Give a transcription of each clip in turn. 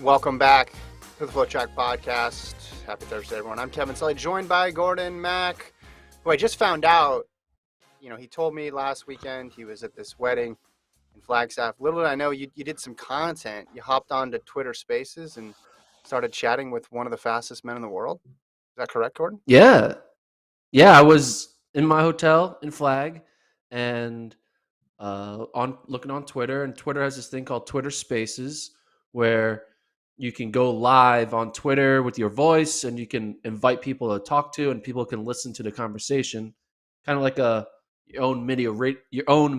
Welcome back to the FloTrack podcast. Happy Thursday, everyone. I'm Kevin Sully, joined by Gordon Mack, who I just found out, he told me last weekend he was at this wedding in Flagstaff. Little did I know you did some content. You hopped onto Twitter Spaces and started chatting with one of the fastest men in the world. Is that correct, Gordon? Yeah. I was in my hotel in Flag and looking on Twitter, and Twitter has this thing called Twitter Spaces where you can go live on Twitter with your voice and you can invite people to talk to, and people can listen to the conversation, kind of like your own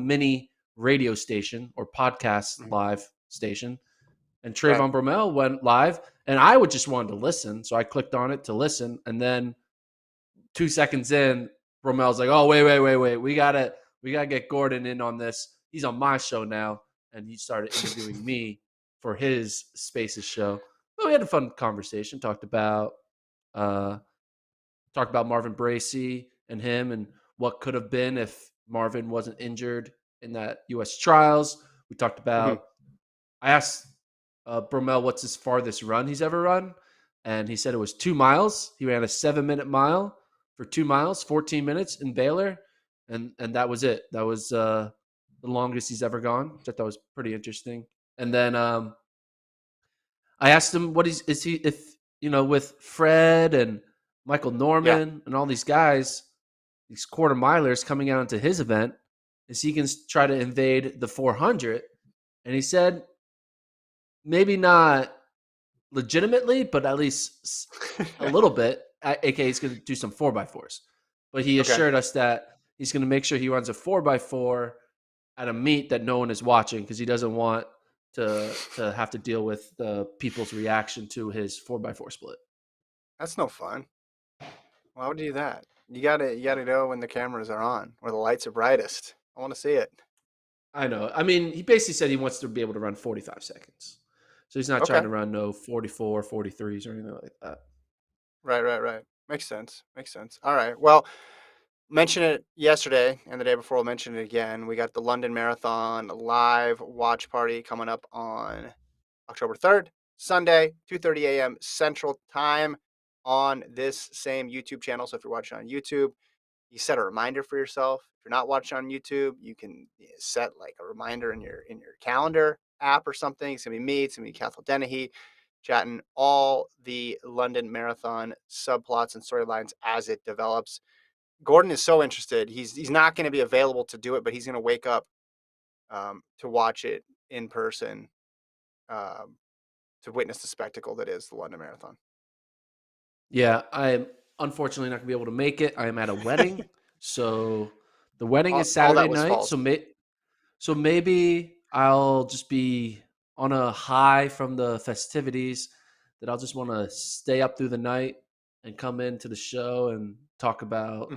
mini radio station or podcast live station. And Trayvon Bromell went live, and I would just wanted to listen, so I clicked on it to listen, and then 2 seconds in, Bromell's like, "Oh, wait, we gotta get Gordon in on this. He's on my show now," and he started interviewing me for his Spaces show. But we had a fun conversation. Talked about Marvin Bracey and him, and what could have been if Marvin wasn't injured in that U.S. trials. We talked about. I asked Bromell what's his farthest run he's ever run, and he said it was 2 miles. He ran a 7-minute mile for 2 miles, 14 minutes in Baylor, and that was it. That was the longest he's ever gone, which I thought was pretty interesting. And then I asked him what with Fred and Michael Norman and all these guys, these quarter milers coming out into his event, is he can try to invade the 400? And he said maybe not legitimately, but at least a little bit. AKA he's going to do some 4x4s, but he assured us that he's going to make sure he runs a 4x4 at a meet that no one is watching, because he doesn't want to have to deal with the people's reaction to his 4x4 split. That's no fun. Why would you do that? You gotta know when the cameras are on, or the lights are brightest. I want to see it. I know. I mean, he basically said he wants to be able to run 45 seconds. So he's not trying to run no 44, 43s or anything like that. Right. Makes sense. All right. Well, mention it yesterday and the day before. We'll mention it again. We got the London Marathon live watch party coming up on October 3rd, Sunday, 2:30 a.m. Central Time on this same YouTube channel. So if you're watching on YouTube, you set a reminder for yourself. If you're not watching on YouTube, you can set like a reminder in your calendar app or something. It's gonna be me. It's gonna be Cathal Dennehy chatting all the London Marathon subplots and storylines as it develops. Gordon is so interested. He's not going to be available to do it, but he's going to wake up to watch it in person, to witness the spectacle that is the London Marathon. Yeah, I'm unfortunately not going to be able to make it. I am at a wedding, so the wedding is Saturday night. False. So maybe I'll just be on a high from the festivities that I'll just want to stay up through the night and come into the show and talk about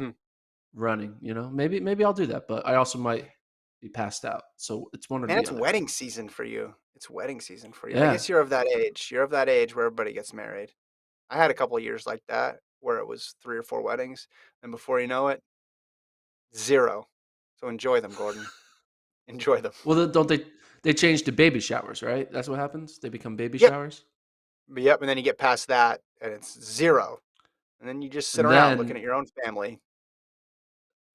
running. Maybe I'll do that, but I also might be passed out. So it's one or the other. And it's wedding season for you. Yeah. I guess you're of that age. You're of that age where everybody gets married. I had a couple of years like that where it was 3 or 4 weddings, and before you know it, 0. So enjoy them, Gordon. Enjoy them. Well, don't they change to baby showers, right? That's what happens. They become baby showers. Yep, and then you get past that, and it's 0, and then you just sit around looking at your own family.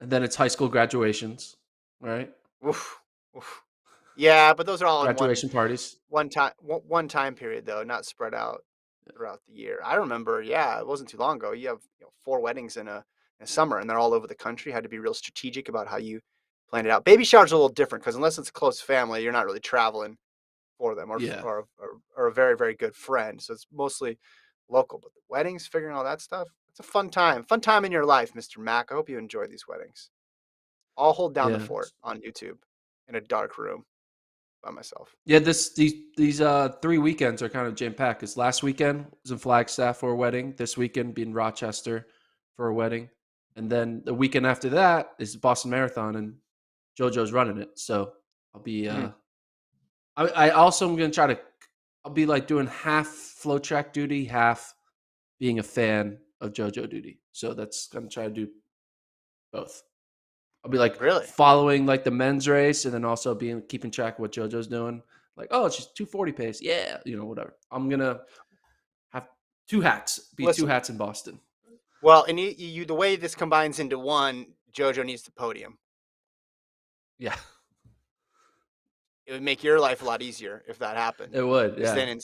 And then it's high school graduations, right? Oof. Yeah, but those are all graduation parties. One time period, though, not spread out throughout the year. I remember, it wasn't too long ago. You have 4 weddings in a summer, and they're all over the country. Had to be real strategic about how you planned it out. Baby showers are a little different because unless it's a close family, you're not really traveling for them, or a very, very good friend. So it's mostly local. But the weddings, figuring all that stuff, it's a fun time in your life, Mr. Mack. I hope you enjoy these weddings. I'll hold down the fort on YouTube in a dark room by myself. Yeah, these 3 weekends are kind of jam-packed. Because last weekend was in Flagstaff for a wedding. This weekend be in Rochester for a wedding. And then the weekend after that is the Boston Marathon, and JoJo's running it. So I'll be I also am going to try to – I'll be like doing half FloTrack duty, half being a fan of JoJo duty. So that's going to try to do both. I'll be like following like the men's race, and then also keeping track of what JoJo's doing. Like, oh, it's just 240 pace. Yeah, whatever. I'm gonna have two hats. Be two Listen, hats in Boston. well, and the way this combines into one, JoJo needs the podium. Yeah, It would make your life a lot easier if that it happened, would. because Yeah,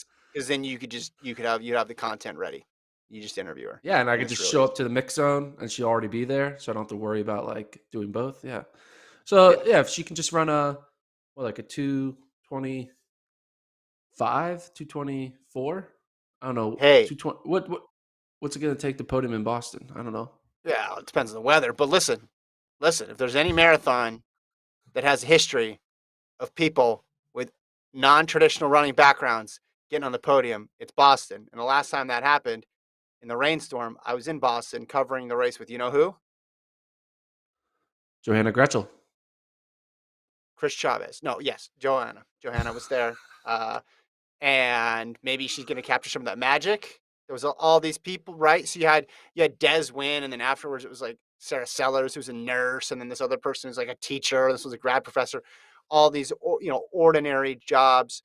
then you'd have the content ready. You just interview her, yeah, and I and could it's just real show up easy. to the mix zone and she'll already be there, so I don't have to worry about like doing both. Yeah. So Yeah. yeah, if she can just run like a 225, 224. I don't know, Hey, 220. What's it gonna take to podium in Boston? I don't know. yeah, it depends on the weather, but listen. If there's any marathon that has a history of people with non-traditional running backgrounds getting on the podium, it's Boston. And the last time that happened in the rainstorm, I was in Boston covering the race with you know who? Johanna Gretschel. Chris Chavez. No, yes, Joanna. Johanna was there. And maybe she's going to capture some of that magic. There was all these people, right? So you had Des win, and then afterwards it was like Sarah Sellers, who's a nurse, and then this other person who's like a teacher. This was a grad professor. All these, ordinary jobs.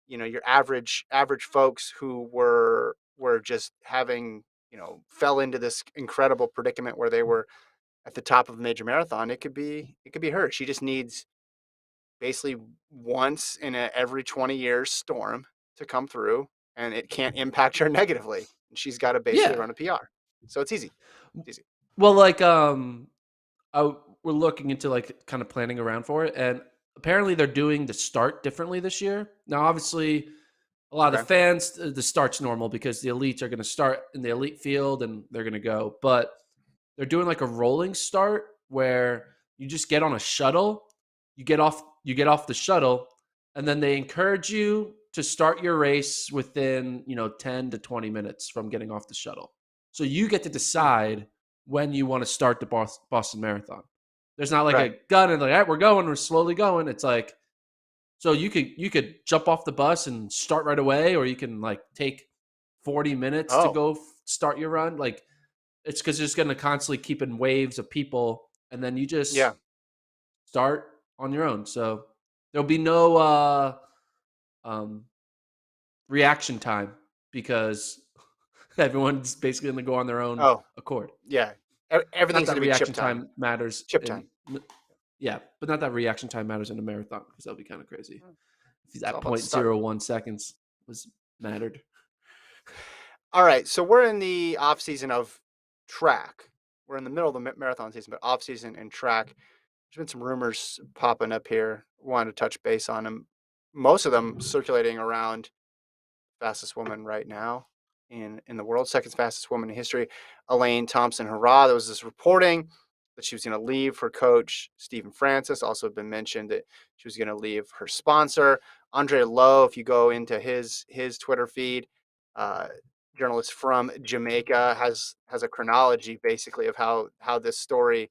Your average folks who were just having, fell into this incredible predicament where they were at the top of a major marathon. It could be her. She just needs basically once in a every 20 years storm to come through, and it can't impact her negatively. And she's got to basically Yeah. run a PR. So it's easy. It's easy. Well, like we're looking into like kind of planning around for it, and apparently they're doing the start differently this year. Now, obviously, a lot of Okay. the fans, the start's normal because the elites are going to start in the elite field and they're going to go, but they're doing like a rolling start where you just get on a shuttle, you get off the shuttle, and then they encourage you to start your race within 10 to 20 minutes from getting off the shuttle. So you get to Hmm. decide when you want to start the Boston Marathon. There's not like Right. a gun and like, all right, we're slowly going. It's like, so you could jump off the bus and start right away, or you can like take 40 minutes to Oh, go start your run. Like it's because it's going to constantly keep in waves of people, and then you yeah. just start on your own. So there'll be no um, reaction time because everyone's basically going to go on their own Oh, accord. yeah. Not Everything's going that to be chip reaction time. time matters Chip in time. yeah, but not that reaction time matters in a marathon because that'll be kind of crazy. Mm. If It's all that about the point start. zero 0.01 seconds was mattered. All right. So we're in the off season of track. We're in the middle of the marathon season, but off season and track. There's been some rumors popping up here. Wanted to touch base on them. Most of them circulating around fastest woman right now in the world, second fastest woman in history, Elaine Thompson-Herah. There was this reporting that she was going to leave her coach, Stephen Francis. Also been mentioned that she was going to leave her sponsor, Andre Lowe. If you go into his Twitter feed, uh, journalist from Jamaica has a chronology basically of how this story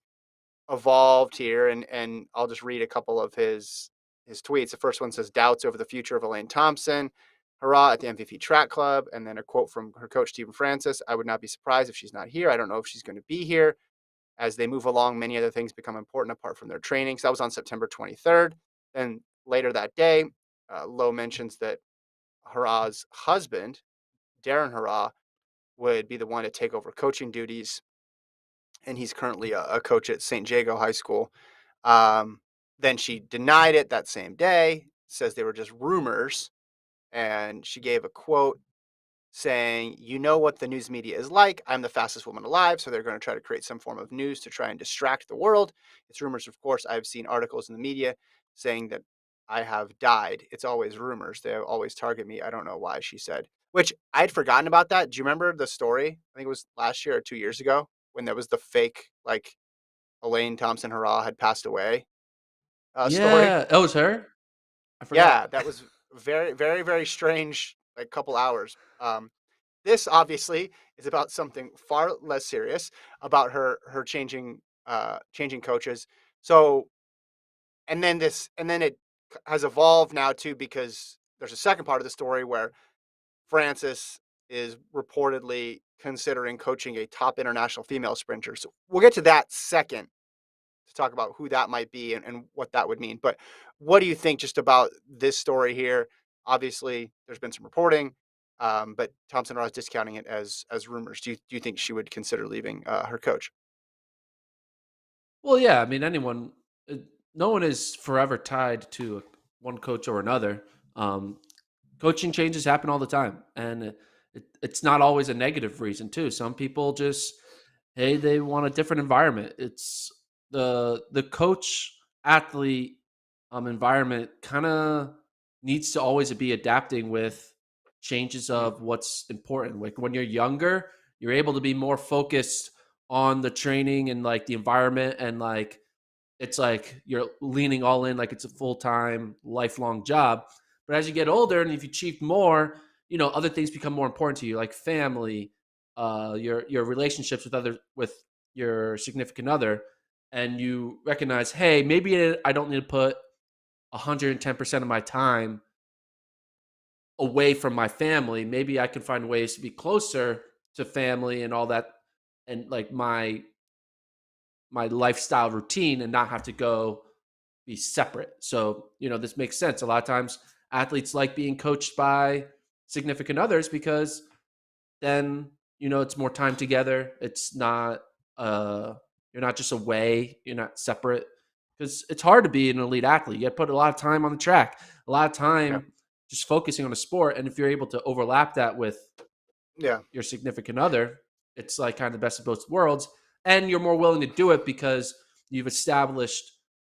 evolved here, and I'll just read a couple of his tweets. The first one says doubts over the future of Elaine Thompson. Hurrah at the MVP Track Club. And then a quote from her coach, Stephen Francis. I would not be surprised if she's not here. I don't know if she's going to be here. As they move along, many other things become important apart from their training. So that was on September 23rd. Then later that day, Lowe mentions that Hurrah's husband, Darren Hurrah, would be the one to take over coaching duties. And he's currently a coach at St. Jago High School. Um, then she denied it that same day, says they were just rumors. And she gave a quote saying, "You know what the news media is like. I'm the fastest woman alive. So they're going to try to create some form of news to try and distract the world. It's rumors, of course. I've seen articles in the media saying that I have died. It's always rumors. They always target me. I don't know why," she said, which I'd forgotten about that. Do you remember the story? I think it was last year or 2 years ago when there was the fake, like, Elaine Thompson-Herah had passed away story. Yeah, that was her. I Yeah, forgot. that was very, very, very strange. Like couple hours. This obviously is about something far less serious about her changing coaches. So and then it has evolved now too because there's a second part of the story where Francis is reportedly considering coaching a top international female sprinter. So we'll get to that second to talk about who that might be and what that would mean. But what do you think just about this story here? Obviously, there's been some reporting, but Thompson Ross discounting it as rumors. Do you think she would consider leaving her coach? Well, yeah, I mean, anyone, uh, no one is forever tied to one coach or another. Um, Coaching changes happen all the time, and it's not always a negative reason too. Some people just, hey, they want a different environment. It's the coach athlete environment kind of needs to always be adapting with changes Mhm. of what's important. Like when you're younger, you're able to be more focused on the training and like the environment, and like it's like you're leaning all in like it's a full-time lifelong job. But as you get older and if you achieve more, other things become more important to you, like family, your relationships with your significant other, and you recognize, hey, maybe I don't need to put 110% of my time away from my family. Maybe I can find ways to be closer to family and all that, and like my lifestyle routine, and not have to go be separate. So, this makes sense. A lot of times athletes like being coached by significant others because then, it's more time together. It's not you're not just away, you're not separate. Because it's hard to be an elite athlete. You got to put a lot of time on the track, a lot of Yeah, time just focusing on a sport. And if you're able to overlap that with yeah. your significant other, it's like kind of the best of both worlds. And you're more willing to do it because you've established,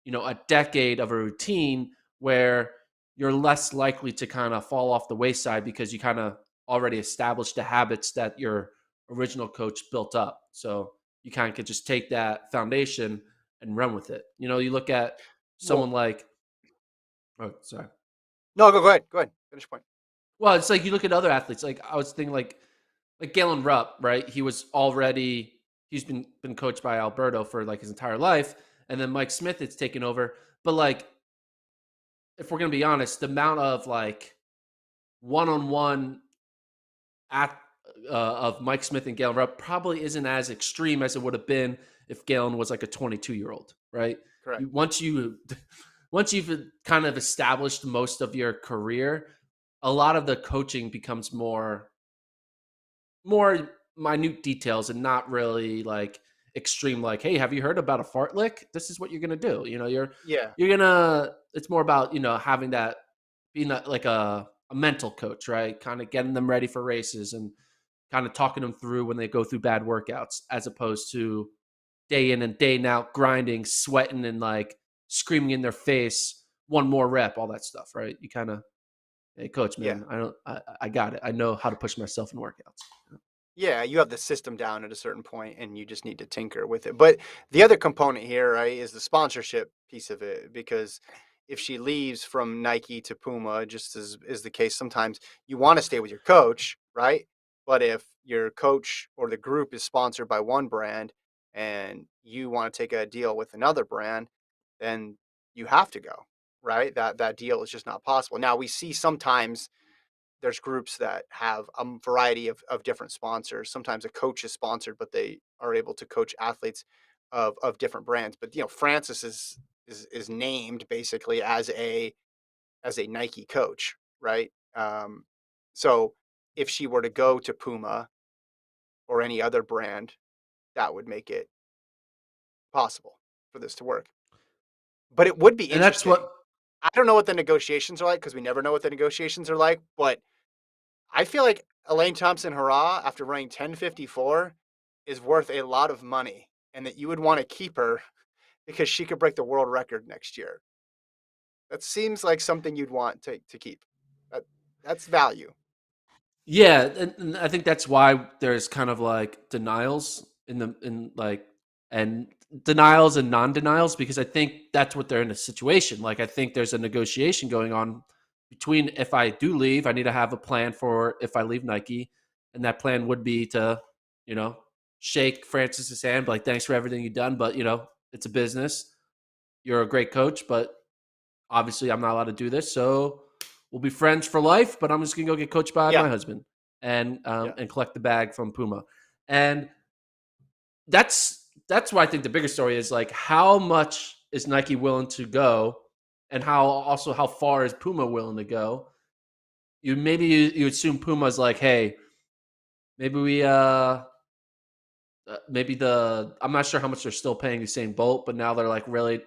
a decade of a routine where you're less likely to kind of fall off the wayside because you kind of already established the habits that your original coach built up. So you kind of could just take that foundation and run with it. You look at Well, someone like, oh, sorry. no, go ahead. Go ahead. Finish your point. Well, it's like you look at other athletes. Like I was thinking, like Galen Rupp, right? He's been coached by Alberto for like his entire life, and then Mike Smith it's taken over. But like, if we're gonna be honest, the amount of like one-on-one at of Mike Smith and Galen Rupp probably isn't as extreme as it would have been if Galen was like a 22-year-old, right? Correct. Once you once you've kind of established most of your career, a lot of the coaching becomes more minute details and not really like extreme, like, hey, have you heard about a fart lick? This is what you're gonna do. Yeah. You're gonna it's more about, having that, being that like a mental coach, right? Kind of getting them ready for races and kind of talking them through when they go through bad workouts, as opposed to day in and day out grinding, sweating, and like screaming in their face, one more rep, all that stuff, right? You kind of, hey, coach, Yeah. man, I got it. I know how to push myself in workouts. Yeah, you have the system down at a certain point and you just need to tinker with it. But the other component here, right, is the sponsorship piece of it because if she leaves from Nike to Puma, just as is the case sometimes, you want to stay with your coach, right? But if your coach or the group is sponsored by one brand and you want to take a deal with another brand, then you have to go, right? That deal is just not possible. Now we see sometimes there's groups that have a variety of different sponsors. Sometimes a coach is sponsored, but they are able to coach athletes of different brands. But Francis is named basically as a Nike coach, right? So if she were to go to Puma or any other brand, that would make it possible for this to work. But it would be And that's interesting. what I don't know what the negotiations are like because we never know what the negotiations are like, but I feel like Elaine Thompson-Herah, after running 10:54, is worth a lot of money, and that you would want to keep her because she could break the world record next year. That seems like something you'd want to keep. That that's value. Yeah, and I think that's why there's kind of like denials in like, and denials and non-denials, because I think that's what they're in a situation. Like I think there's a negotiation going on between, if I do leave, I need to have a plan for if I leave Nike, and that plan would be to, you know, shake Francis's hand, be like, thanks for everything you've done, but it's a business. You're a great coach, but obviously I'm not allowed to do this, so we'll be friends for life. But I'm just gonna go get coached by Yeah, my husband and yeah, collect the bag from Puma, and that's that's why I think the bigger story is like how much is Nike willing to go, and how far is Puma willing to go. You assume Puma's like, hey, maybe maybe I'm not sure how much they're still paying Usain Bolt, but now they're like really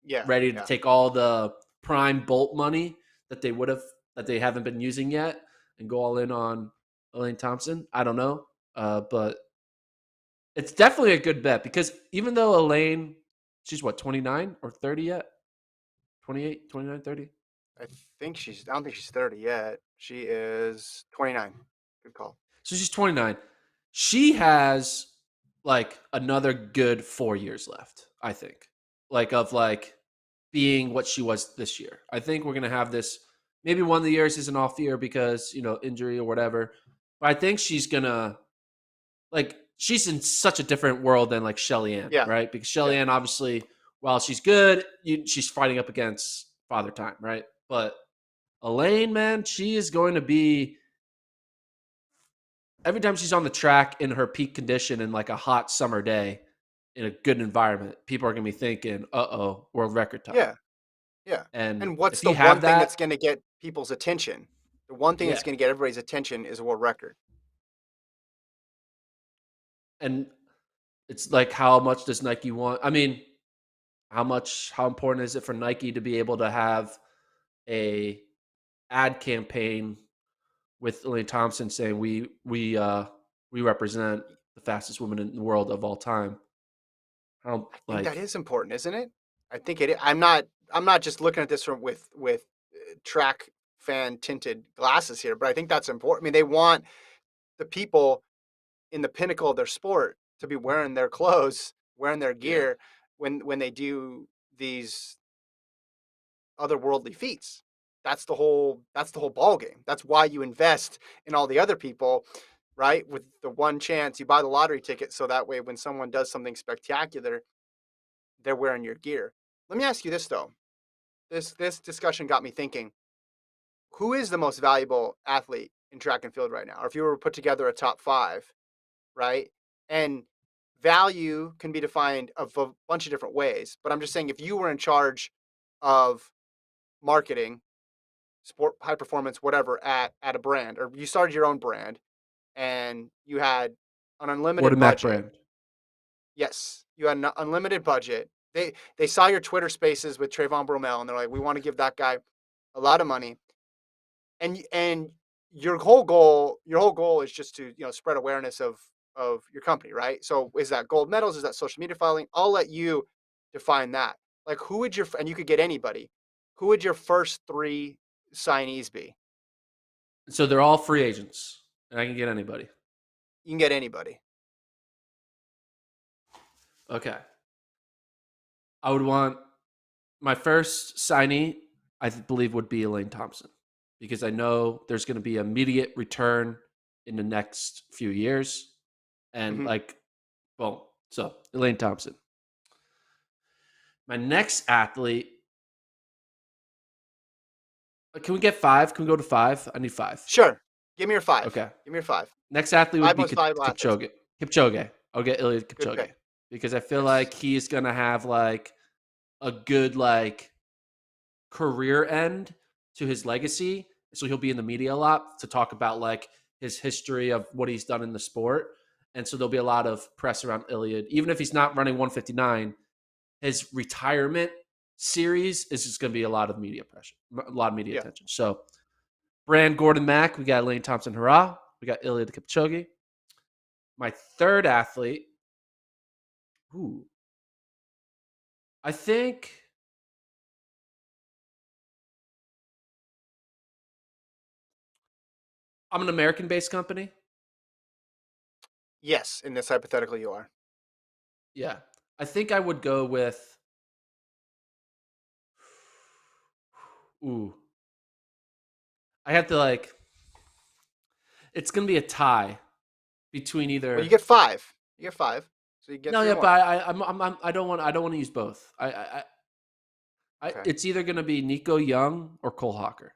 Yeah, ready to yeah. take all the prime Bolt money that they would have that they haven't been using yet and go all in on Elaine Thompson. I don't know, but it's definitely a good bet because even though Elaine, she's what 29 or 30 yet, 28, 29, 30. I don't think she's 30 yet. She is 29. Good call. So she's 29. She has like another good 4 years left, I think. Like of like being what she was this year. I think we're gonna have this. Maybe one of the years is an off year because injury or whatever. But I think she's gonna like she's in such a different world than like Shelly Ann, Yeah, right? Because Shelly yeah, Ann obviously, while she's good, she's fighting up against Father Time, right? But Elaine, man, she is going to be every time she's on the track in her peak condition in like a hot summer day in a good environment, people are going to be thinking, "Uh-oh, world record time." yeah, yeah. And And what's if the you one have thing that's that, going to get people's attention? The one thing that's yeah, going to get everybody's attention is a world record. and it's like how much does Nike want? I mean, how important is it for Nike to be able to have a ad campaign with Elaine Thompson saying we represent the fastest woman in the world of all time? How I think that like is important, isn't it? I think it. I'm not just looking at this from with track fan tinted glasses here, but I think that's important. I mean, they want the people in the pinnacle of their sport to be wearing their clothes, wearing their yeah. gear when they do these otherworldly feats. That's the whole ball game. That's why you invest in all the other people, right? With the one chance you buy the lottery ticket, so that way when someone does something spectacular, they're wearing your gear. Let me ask you this though. This discussion got me thinking. Who is the most valuable athlete in track and field right now? Or if you were to put together a top five, right? And value can be defined of a bunch of different ways. But I'm just saying, if you were in charge of marketing, sport, high performance, whatever, at a brand, or you started your own brand, and you had an unlimited Gordon Mac budget. brand. Yes, you had an unlimited budget. They saw your Twitter Spaces with Trayvon Bromell, and they're like, we want to give that guy a lot of money. And your whole goal is just to spread awareness of your company, right? So is that gold medals? Is that social media following? I'll let you define that. Like, who would your and you could get anybody. Who would your first three signees be? So they're all free agents, and I can get anybody. You can get anybody. Okay. I would want my first signee, I believe, would be Elaine Thompson because I know there's going to be immediate return in the next few years. And Hmm. like, well, so Elaine Thompson. My next athlete, can we get five? Can we go to five? I need five. Sure. Give me your five. Okay. Give me your five. Next athlete would Five be most valuable athletes. Kipchoge. Kipchoge. I'll get Eliud Good Kipchoge pick. because I feel Yes. like he's going to have like a good like career end to his legacy. So he'll be in the media a lot to talk about like his history of what he's done in the sport. And so there'll be a lot of press around Iliad. Even if he's not running 159, his retirement series is just going to be a lot of media pressure, a lot of media Yeah. attention. So Brand Gordon Mack, we got Elaine Thompson-Herah, we got Iliad Kipchoge. My third athlete, ooh, I think I'm an American-based company. Yes. In this hypothetical, you are. Yeah. I think I would go with ooh. I have to like it's gonna be a tie between Well, you either get five. You get five. So you get no, three yeah, but more. I don't want to use both. Okay. It's either gonna be Nico Young or Cole Hawker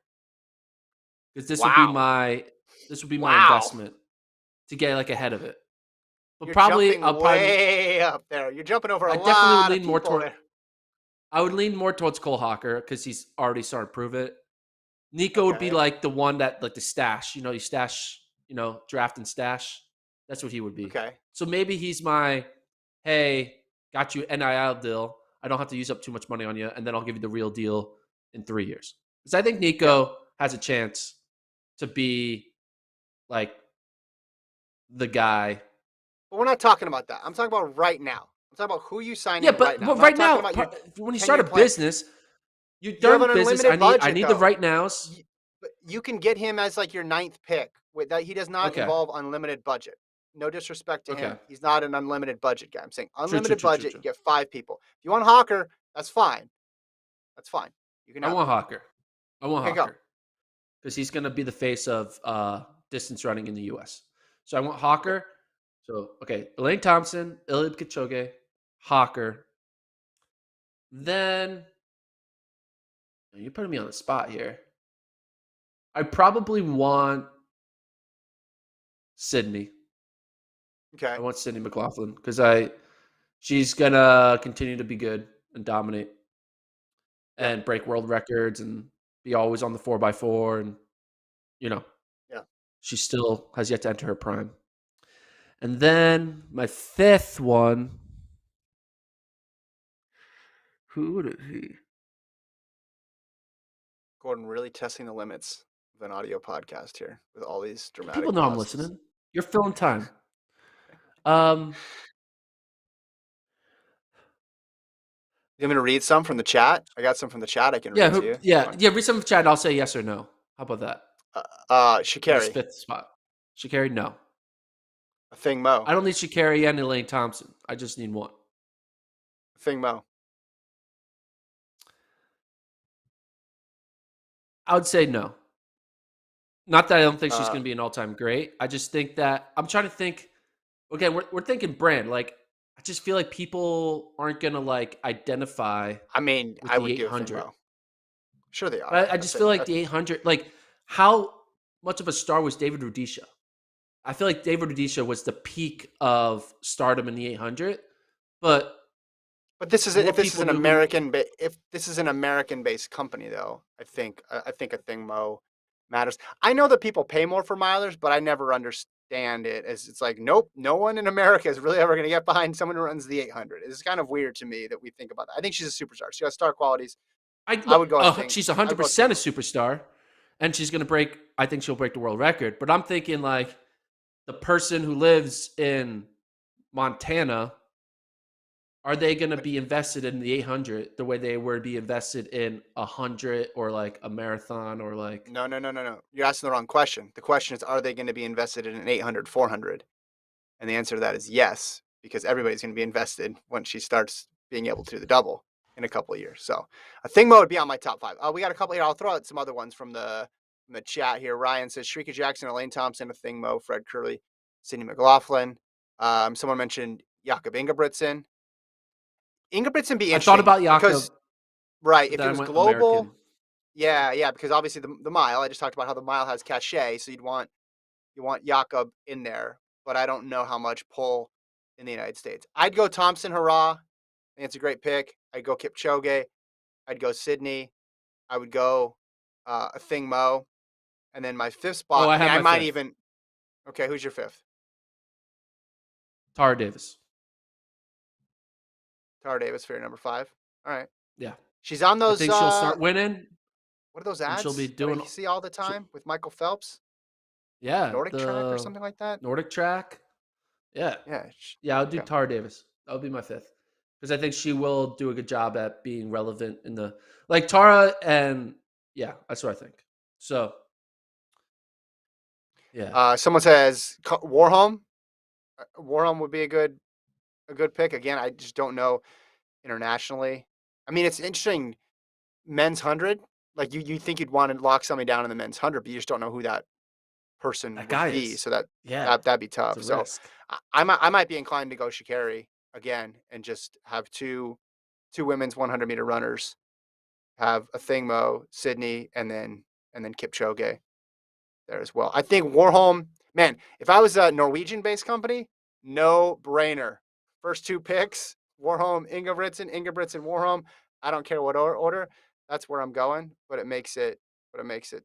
because Wow. this would be my Wow. investment to get like ahead of it. But You're probably jumping I'll probably way up there. You're jumping over a I definitely would lot of lean more people toward there. I would lean more towards Cole Hawker because he's already starting to prove it. Nico would be Okay. like the one that like the stash, you stash, draft and stash. That's what he would be. Okay. So maybe he's my, hey, got you NIL deal. I don't have to use up too much money on you, and then I'll give you the real deal in 3 years. Because I think Yeah. Nico has a chance to be like the guy. But we're not talking about that. I'm talking about right now. I'm talking about who you Yeah, signing right but now. I'm not right talking now, about your when you start 10-year a plan. business, you You have during an business, unlimited I budget need the though. right nows. But you can get him as like your ninth pick. With that, he does not Okay, involve unlimited budget. No disrespect to okay, him. He's not an unlimited budget guy. I'm saying true, true, unlimited true, true, budget, you true. get 5 people. If you want Hawker, that's fine. That's fine. You can I have him. want Hawker. I want Okay, go. Hawker because he's going to be the face of distance running in the U.S. So I want Okay. Hawker. So okay, Elaine Thompson, Eliud Kipchoge, Hawker. Then you're putting me on the spot here. I probably want Sydney. I Okay. want Sydney McLaughlin because she's gonna continue to be good and dominate Yeah. and break world records and be always on the 4x4 and you know Yeah. she still has yet to enter her prime. And then my fifth one, who would it be? Gordon really testing the limits of an audio podcast here with all these People dramatic know I'm pauses. listening. You're filling time. Um, You want me to read some from the chat? I got some from the chat I can yeah, read to you. If you yeah, want. yeah. Read some of the chat. I'll say yes or no. How about that for this Shakari, fifth spot? Shakari, no. a thing Mo, I don't need Shakari and Elaine Thompson. I just need one. a thing Mo. I would say no. Not that I don't think she's Uh, going to be an all-time great. I just think that I'm trying to think. Okay, we're thinking brand. Like I just feel like people aren't going to like identify I mean, with I the would do a thing 800. Mo. Sure they are. But I just feel like the 800. Like how much of a star was David Rudisha? I feel like David Rudisha was the peak of stardom in the 800, but But this is more if this is people an knew who. if this is an American-based company, though, I think a thing Mo matters. I know that people pay more for milers, but I never understand it as it's like, nope, no one in America is really ever going to get behind someone who runs the 800. It's kind of weird to me that we think about that. I think she's a superstar. She got star qualities. I I look, would go a thing. she's I would 100 go a thing percent a Mo. superstar, and she's gonna break. I think she'll break the world record. But I'm thinking like the person who lives in Montana, are they going to But be invested in the 800 the way they were to be invested in 100 or like a marathon or like no, no, no, no, no. You're asking the wrong question. The question is, are they going to be invested in an 800, 400? And the answer to that is yes, because everybody's going to be invested when she starts being able to do the double in a couple of years. So a thing mode would be on my top five. We got a couple here. I'll throw out some other ones from the chat here. Ryan says Shrika Jackson, Elaine Thompson, a thing mo, Fred Curley, Sidney McLaughlin. Someone mentioned Jakob Ingebrigtsen. Ingebrigtsen be I thought interesting about Jakob, because right, but if then it I was went global, American. yeah, because obviously the mile. I just talked about how the mile has cachet, so you want Jakob in there, but I don't know how much pull in the United States. I'd go Thompson-Herah. I think it's a great pick. I'd go Kipchoge. I'd go Sydney. I would go a thing Mo. And then my fifth Oh, spot, I I mean, have I my might fifth. even, okay, who's your fifth? Tara Davis. Tara Davis for your number five. All right. Yeah. She's on I those, think she'll start winning what are those and she'll be ads that I doing see all the she'll, time with Michael Phelps? yeah, Nordic Track or the something like that? Nordic track. Yeah. Yeah. Yeah, I'll do Okay. Tara Davis. That would be my fifth. Because I think she will do a good job at being relevant in the like Tara and yeah, that's what I think. So yeah. Someone says Warholm. Warholm would be a good pick. Again, I just don't know internationally. I mean, it's interesting. Men's 100, like you think you'd want to lock somebody down in the men's 100, but you just don't know who that person That would guy be. is. So that Yeah. that that'd be It's tough. a So risk. I might be inclined to go Shikari again and just have two women's 100-meter runners, have a thing Mo, Sydney, and then Kipchoge there as well. I think Warholm, man, if I was a Norwegian based company, No brainer. First two picks, Warholm, Ingebrigtsen, Warholm. I don't care what order. That's where I'm going, but it makes it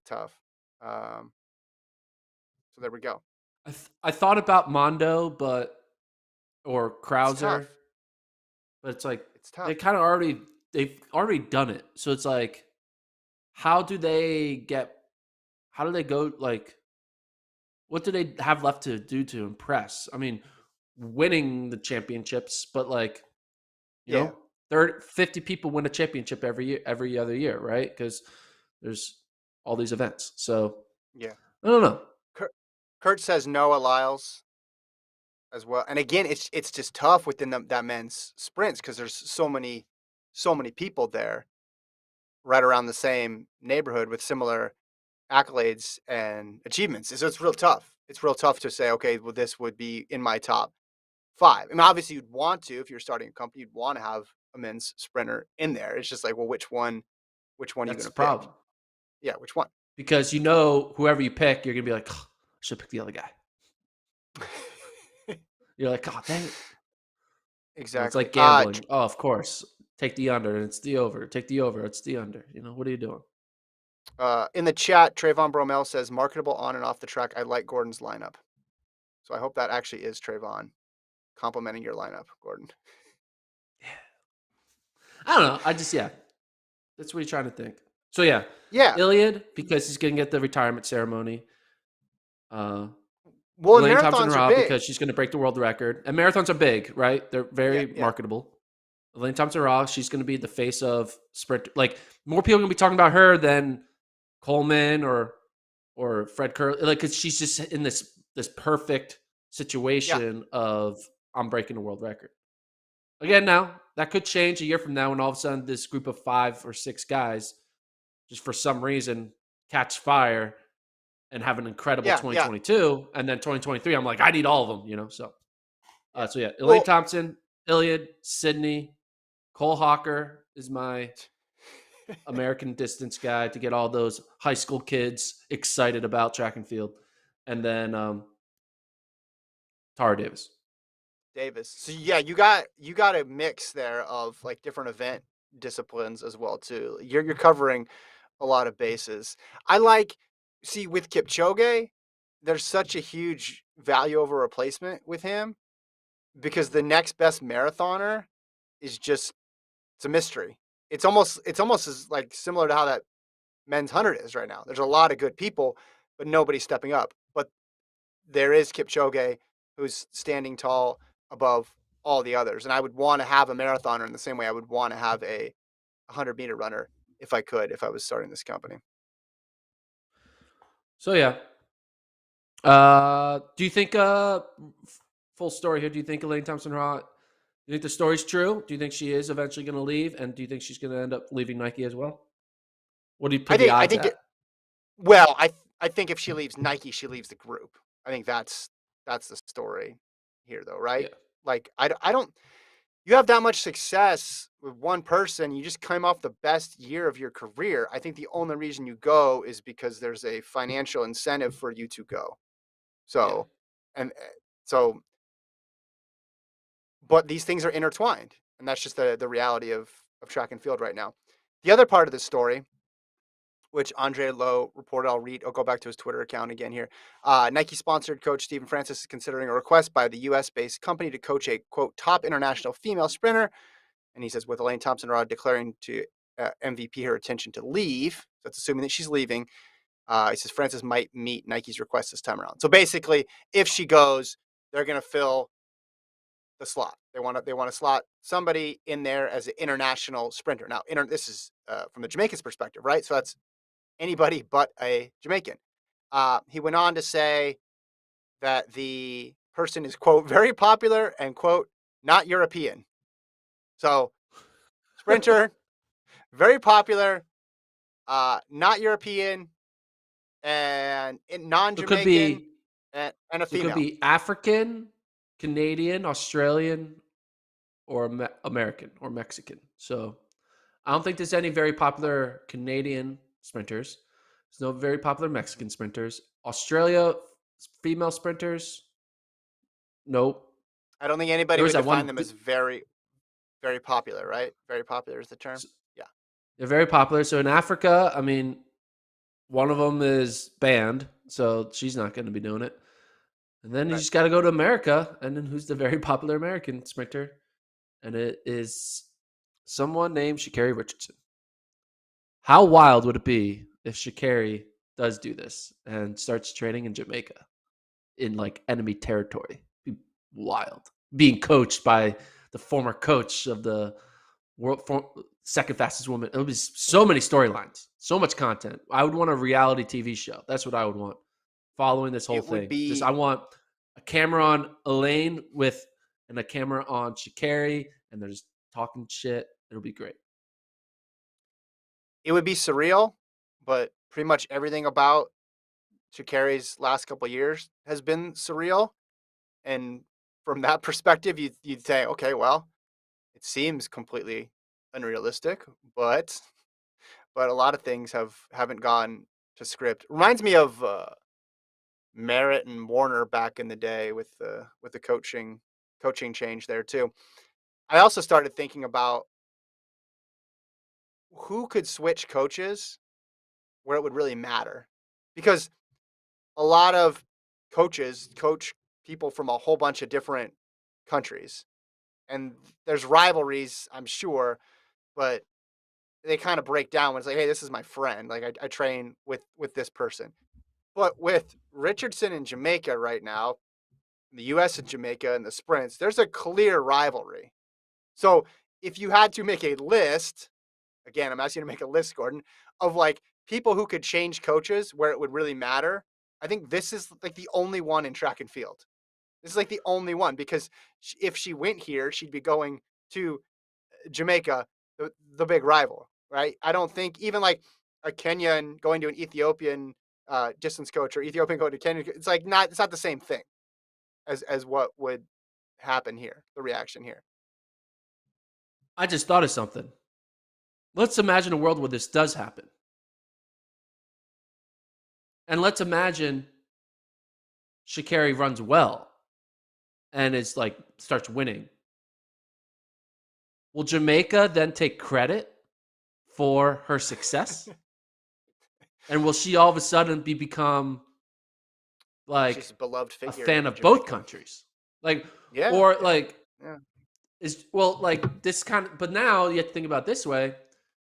tough. Um, so there we go. I thought about Mondo, but or It's Krauser, tough. but it's like It's they tough. kind of already they've already done it. So it's like, how do they get? How do they go? Like, what do they have left to do to impress? I mean, winning the championships, but like, you Yeah, know, 30, 50 people win a championship every year, every other year, right? Because there's all these events. So yeah. I don't know. Kurt, Kurt says Noah Lyles as well. And again, it's just tough within that men's sprints because there's so many people there right around the same neighborhood with similar accolades and achievements. So it's real tough. It's real tough to say, okay, well, this would be in my top five. I mean, obviously, you'd want to if you're starting a company, you'd want to have a men's sprinter in there. It's just like, well, which one are you That's going the to pick? problem Yeah, which one? because you know whoever you pick, you're gonna be like, oh, I should pick the other guy. You're like, oh dang it. It's Exactly. like gambling. Oh, of course. Take the under and it's the over. Take the over, it's the under. What are you doing? In the chat, Trayvon Bromell says marketable on and off the track. I like Gordon's lineup, so I hope that actually is Trayvon complimenting your lineup, Gordon. I don't know. I just yeah. That's what you're trying to think. So yeah, Yeah. Iliad because he's gonna get the retirement ceremony. Uh, Well, and Elaine marathons are Thompson-Herah big. because she's gonna break the world record. And marathons are big, right? They're Yeah, very yeah, marketable. Elaine Thompson-Herah, she's gonna be the face of sprint. Like more people are gonna be talking about her than Coleman or Fred Curley. Like because she's just in this perfect yeah, situation of I'm breaking the world record. Again, now that could change a year from now when all of a sudden this group of 5 or 6 guys just for some reason catch fire and have an incredible yeah, yeah, 2022, and then 2023, I'm like, I need all of them. So, yeah. so yeah, Elaine Well, Thompson, Iliad, Sydney, Cole Hawker is my American distance guy to get all those high school kids excited about track and field, and then Tara Davis. Davis. So yeah, you got a mix there of like different event disciplines as well too. You're covering a lot of bases. I like see with Kipchoge, there's such a huge value over replacement with him because the next best marathoner is just it's a mystery. It's almost as like similar to how that men's 100 is right now. There's a lot of good people, but nobody's stepping up. But there is Kipchoge who's standing tall above all the others. And I would want to have a marathoner in the same way I would want to have a 100-meter runner if I could, if I was starting this company. So yeah, do you think full story here? Do you think Elaine Thompson-Herah? Do you think the story's true? Do you think she is eventually going to leave, and do you think she's going to end up leaving Nike as well? What do you put the I odds think at? it, well, I think if she leaves Nike, she leaves the group. I think that's the story here though, right? Yeah, Like I don't you have that much success with one person, you just came off the best year of your career. I think the only reason you go is because there's a financial incentive for you to go. yeah. So, and so, but these things are intertwined, and that's just the reality of track and field right now. The other part of the story, which Andre Lowe reported, I'll go back to his Twitter account again here. Nike sponsored coach Stephen Francis is considering a request by the U.S. based company to coach a quote top international female sprinter. And he says, with Elaine Thompson-Herah declaring to MVP her intention to leave, that's assuming that she's leaving. He says Francis might meet Nike's request this time around. So basically, if she goes, they're going to fill the slot. They want to slot somebody in there as an international sprinter. Now, this is from the Jamaican's perspective, right? So that's anybody but a Jamaican. He went on to say that the person is quote very popular and quote not European. So sprinter, very popular, not European, and So it could non-Jamaican, be and a so it could female. be African, Canadian, Australian, or American or Mexican. So I don't think there's any very popular Canadian sprinters. There's no very popular Mexican sprinters. Australia female sprinters, nope. I don't think There anybody was would that define one. them as very, very popular, right? Very popular is the term. Yeah. They're very popular. So in Africa, I mean, one of them is banned, so she's not going to be doing it. And then you Right. just got to go to America, and then who's the very popular American sprinter? And it is someone named Sha'Carri Richardson. How wild would it be if Sha'Carri does do this and starts training in Jamaica in like enemy territory? Be wild. Being coached by the former coach of the second fastest woman. It would be so many storylines, so much content. I would want a reality TV show. That's what I would want. Following this whole It would thing, just I be want a camera on Elaine with and a camera on Sha'Carri, and they're just talking shit. It'll be great. it would be surreal, but pretty much everything about Shakari's last couple of years has been surreal. And from that perspective, you'd say, okay, well, it seems completely unrealistic, but a lot of things haven't gone to script. Reminds me of Merritt and Warner back in the day with the coaching change there too. I also started thinking about who could switch coaches where it would really matter, because a lot of coaches coach people from a whole bunch of different countries, and there's rivalries, I'm sure, but they kind of break down when it's like, hey, this is my friend. Like I train with this person. But with Richardson in Jamaica right now, the US and Jamaica in the sprints, there's a clear rivalry. So if you had to make a list, again, I'm asking you to make a list, Gordon, of like people who could change coaches where it would really matter. I think this is like the only one in track and field. This is like the only one because if she went here, she'd be going to Jamaica, the big rival, right? I don't think even like a Kenyan going to an Ethiopian distance coach or Ethiopian going to Kenya, it's not the same thing as what would happen here. The reaction here. I just thought of something. Let's imagine a world where this does happen, and let's imagine Sha'Carri runs well and is like starts winning. Will Jamaica then take credit for her success? And will she all of a sudden become She's like a beloved a figure fan in of both Jamaica. countries? Like, Yeah, or yeah, like yeah. is well, like this kind of, but now you have to think about it this way,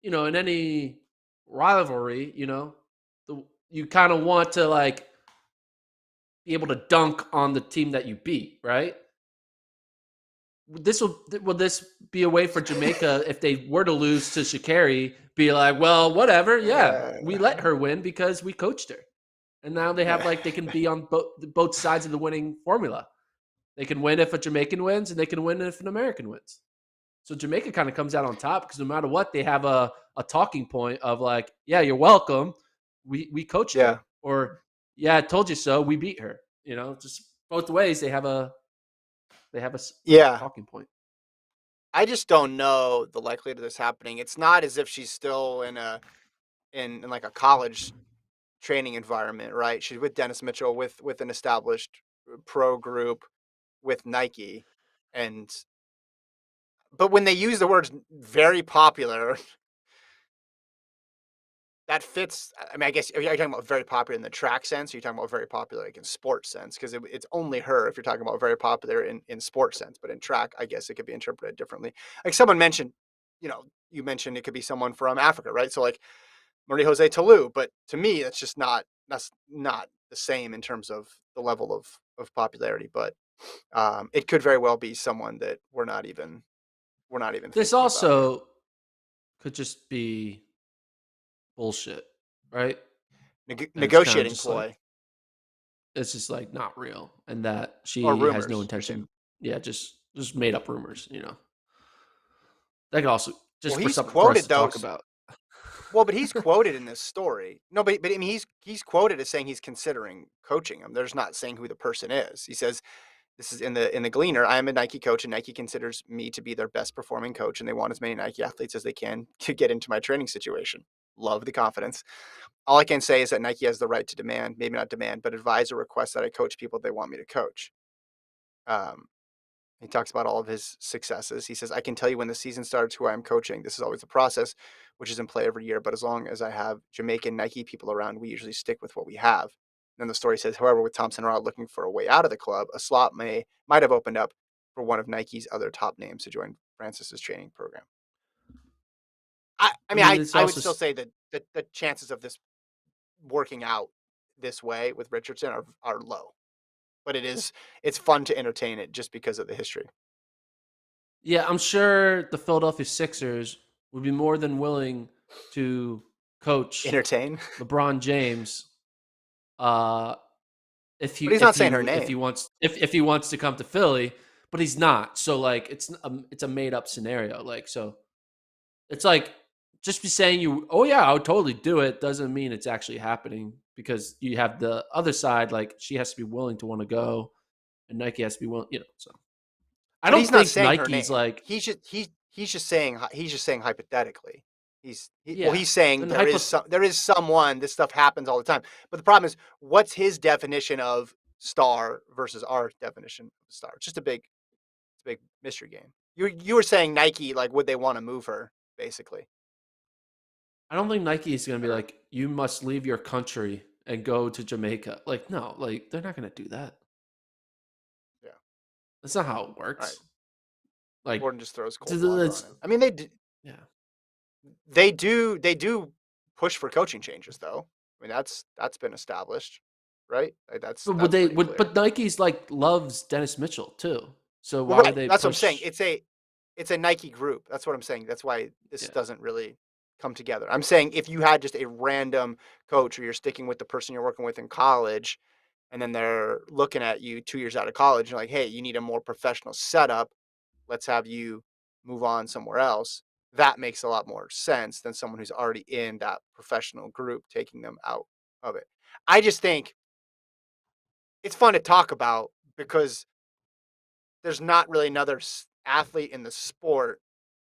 in any rivalry, you kind of want to like be able to dunk on the team that you beat, right? Will this be a way for Jamaica if they were to lose to Sha'Carri? Be like, well, whatever, yeah, we let her win because we coached her, and now they have like they can be on both sides of the winning formula. They can win if a Jamaican wins, and they can win if an American wins. So Jamaica kind of comes out on top because no matter what, they have a talking point of like, yeah, you're welcome. We coached yeah, her, or yeah, I told you so. We beat her. Just both ways they have a yeah. talking point. I just don't know the likelihood of this happening. It's not as if she's still in like a college training environment, right? She's with Dennis Mitchell, with an established pro group, with Nike, and but when they use the words very popular, that fits. I mean, I guess are you talking about very popular in the track sense? Or are you talking about very popular like in sports sense? Because it's only her if you're talking about very popular in sports sense, but in track, I guess it could be interpreted differently. Like someone mentioned, you mentioned it could be someone from Africa, right? So like Marie Jose Talou, but to me, that's not the same in terms of the level of popularity. But it could very well be someone that we're not even This thinking about here. also could just be bullshit, right? And it's kind of Negotiating just like ploy it's just like not real, and that or she has no rumors, you're saying. intention. Yeah, just made up rumors. That could also Well, just for he's something for us quoted to talk those. about. Well, but he's quoted in this story. No, but I mean, he's quoted as saying he's considering coaching him. There's not saying who the person is. He says this is in the Gleaner. I am a Nike coach, and Nike considers me to be their best performing coach, and they want as many Nike athletes as they can to get into my training situation. Love the confidence. All I can say is that Nike has the right to demand, maybe not demand, but advise or request that I coach people they want me to coach. Um, He talks about all of his successes. He says, I can tell you when the season starts who I'm coaching. This is always a process, which is in play every year. But as long as I have Jamaican Nike people around, we usually stick with what we have. Then the story says, however, with Thompson-Herah looking for a way out of the club, a slot might have opened up for one of Nike's other top names to join Francis's training program. I I mean, mean, it's I would also still say that the chances of this working out this way with Richardson are low, but it's fun to entertain it just because of the history. yeah, I'm sure the Philadelphia Sixers would be more than willing to coach Entertain, LeBron James, uh, but he's not saying her if he name. wants if he wants to come to Philly, but he's not. So like it's a made up scenario. Like so it's like just be saying you oh yeah, I would totally do it doesn't mean it's actually happening because you have the other side like she has to be willing to want to go and Nike has to be willing, so I But don't he's not think saying her Nike's name. like He's just saying hypothetically. yeah, He's saying then there is someone. This stuff happens all the time. But the problem is, what's his definition of star versus our definition of star? It's a big mystery game. You were saying Nike, like, would they want to move her? Basically, I don't think Nike is going to I be don't know. like, you must leave your country and go to Jamaica. Like, no, like they're not going to do that. Yeah. That's not how it All right. works. Like, Gordon just throws cold water on it's, him. I mean, yeah. they do push for coaching changes, though. I mean, that's been established, right? Like, But that's pretty clear. but Nike's like loves Dennis Mitchell too. So Well, why would right. they That's what I'm saying. push? It's a Nike group. That's what I'm saying. That's why this Yeah. doesn't really come together. I'm saying if you had just a random coach or you're sticking with the person you're working with in college, and then they're looking at you 2 years out of college, and like, hey, you need a more professional setup. Let's have you move on somewhere else. That makes a lot more sense than someone who's already in that professional group taking them out of it. I just think it's fun to talk about because there's not really another athlete in the sport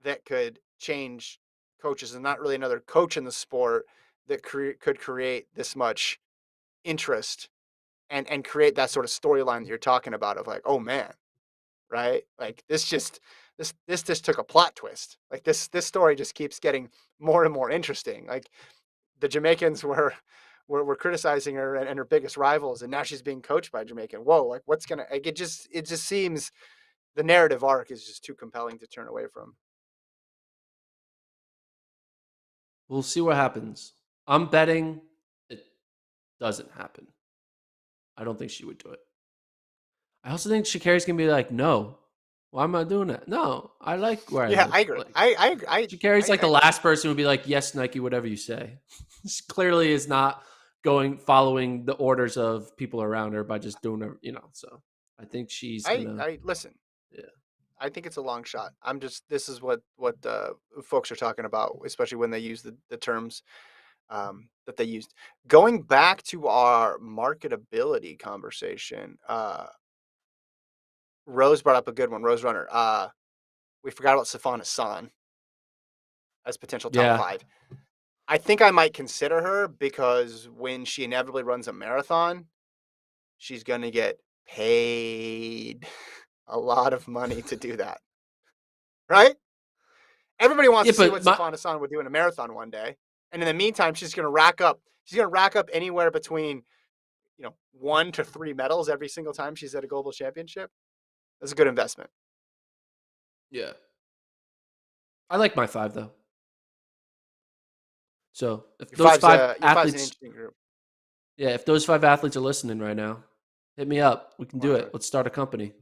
that could change coaches. There's not really another coach in the sport that could create this much interest and create that sort of storyline that you're talking about of like, oh man, right? Like this just took a plot twist. Like this story just keeps getting more and more interesting. Like the Jamaicans were criticizing her and her biggest rivals, and now she's being coached by a Jamaican. Whoa, like what's gonna like it just seems the narrative arc is just too compelling to turn away from. We'll see what happens. I'm betting it doesn't happen. I don't think she would do it. I also think Shakari's going to be like, no, why am I doing that? No, I like where I Yeah, live. I agree. Like, I Shakari's like I the agree. last person who would be like, yes, Nike, whatever you say. She clearly is not following the orders of people around her by just doing her, so I think she's gonna, I listen. yeah. I think it's a long shot. I'm just this is what folks are talking about, especially when they use the terms that they used. Going back to our marketability conversation, Rose brought up a good one. Rose Runner. We forgot about Safon Hassan as potential top Yeah. five. I think I might consider her because when she inevitably runs a marathon, she's going to get paid a lot of money to do that, right? Everybody wants Yeah, to see what but Safon Hassan would do in a marathon one day, and in the meantime, she's going to rack up. She's going to rack up anywhere between 1 to 3 medals every single time she's at a global championship. That's a good investment. yeah, I like my five though. So if those five Your five's an athletes, interesting group. yeah, if those five athletes are listening right now, hit me up. We can Come on, do Troy. it. Let's start a company.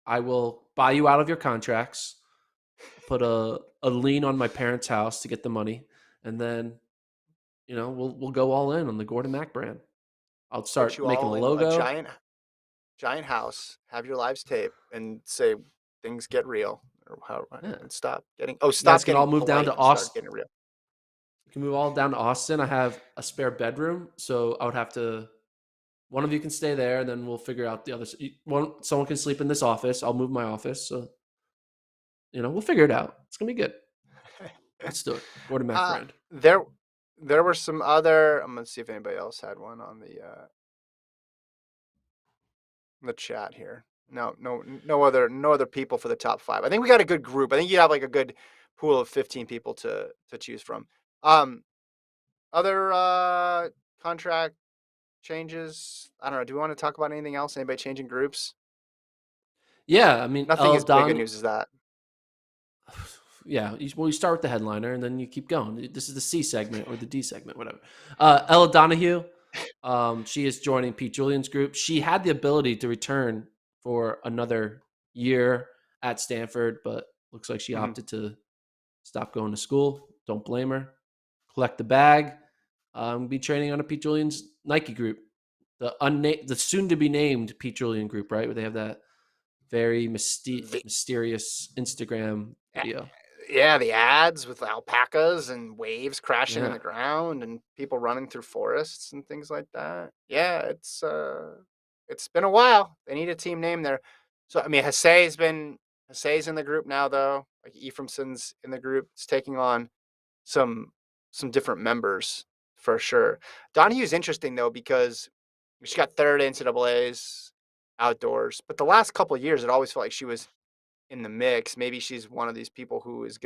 I will buy you out of your contracts. I'll put a lien on my parents' house to get the money, and then we'll go all in on the Gordon Mack brand. I'll Put start you making a all in a logo. giant house. Have your lives taped and say things get real, or how Yeah. and stop getting You guys stop can all getting move down polite to and start Austin. getting real. You can move all down to Austin. I have a spare bedroom, so I would have to. One of you can stay there, and then we'll figure out the other. One, someone can sleep in this office. I'll move my office, so we'll figure it out. It's gonna be good. Let's do it. Gordon Mack uh brand. there there were some other. I'm gonna see if anybody else had one on the chat here. No other people for the top five. I think we got a good group. I think you have like a good pool of 15 people to choose from. Um, other contract changes. I don't know. Do we want to talk about anything else? Anybody changing groups? Yeah, I mean, Nothing El as big a Don. news as that. Yeah, well, you start with the headliner and then you keep going. This is the C segment or the D segment, whatever. Ella Donahue, she is joining Pete Julian's group. She had the ability to return for another year at Stanford, but looks like she Mhm. opted to stop going to school. Don't blame her. Collect the bag. Be training on a Pete Julian's Nike group, the soon to be named Pete Julian group, right? Where they have that very The mysterious Instagram a- video. yeah, the ads with alpacas and waves crashing in Yeah. the ground and people running through forests and things like that. Yeah, it's been a while. They need a team name there. So I mean, Hasey's in the group now though. Like Ephraimson's in the group. It's taking on some some different members for sure. Donahue's interesting though because she got third NCAA's outdoors, but the last couple of years it always felt like she was in the mix. Maybe she's one of these people who's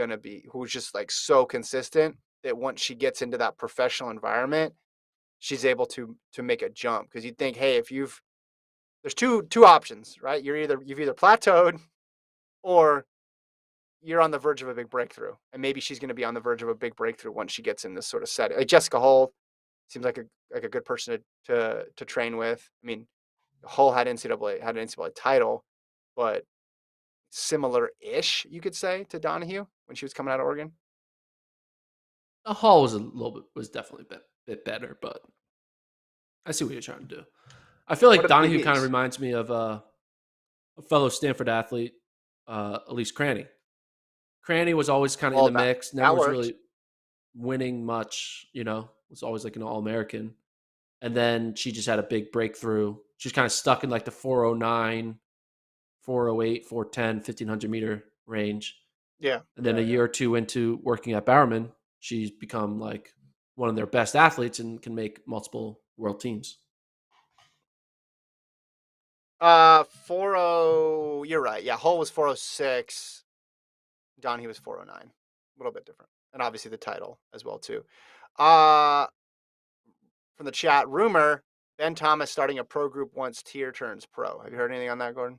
just like so consistent that once she gets into that professional environment, she's able to make a jump. Because you think, hey, if you've there's two options, right? You've either plateaued or you're on the verge of a big breakthrough. And maybe she's going to be on the verge of a big breakthrough once she gets in this sort of setting. Like Jessica Hull seems like a good person to train with. I mean, Hull had an NCAA title, but similar-ish, you could say, to Donahue when she was coming out of Oregon. The Hall was a little bit was definitely a bit better, but I see what you're trying to do. I feel What like are the Donahue kind of biggies? reminds me of a fellow Stanford athlete, Elise Cranny. Cranny was always kind of in Oh, the that mix, never that was works. really winning much, was always like an All American. And then she just had a big breakthrough. She's kind of stuck in like the 409, 408, 410, 1500-meter range. Yeah, And then a yeah, year yeah. or two into working at Bowerman, she's become like one of their best athletes and can make multiple world teams. 40. You're right. Yeah, Hull was 406. Donahue was 409. A little bit different, and obviously the title as well too. Uh from the chat, rumor Ben Thomas starting a pro group once Tier turns pro. Have you heard anything on that, Gordon?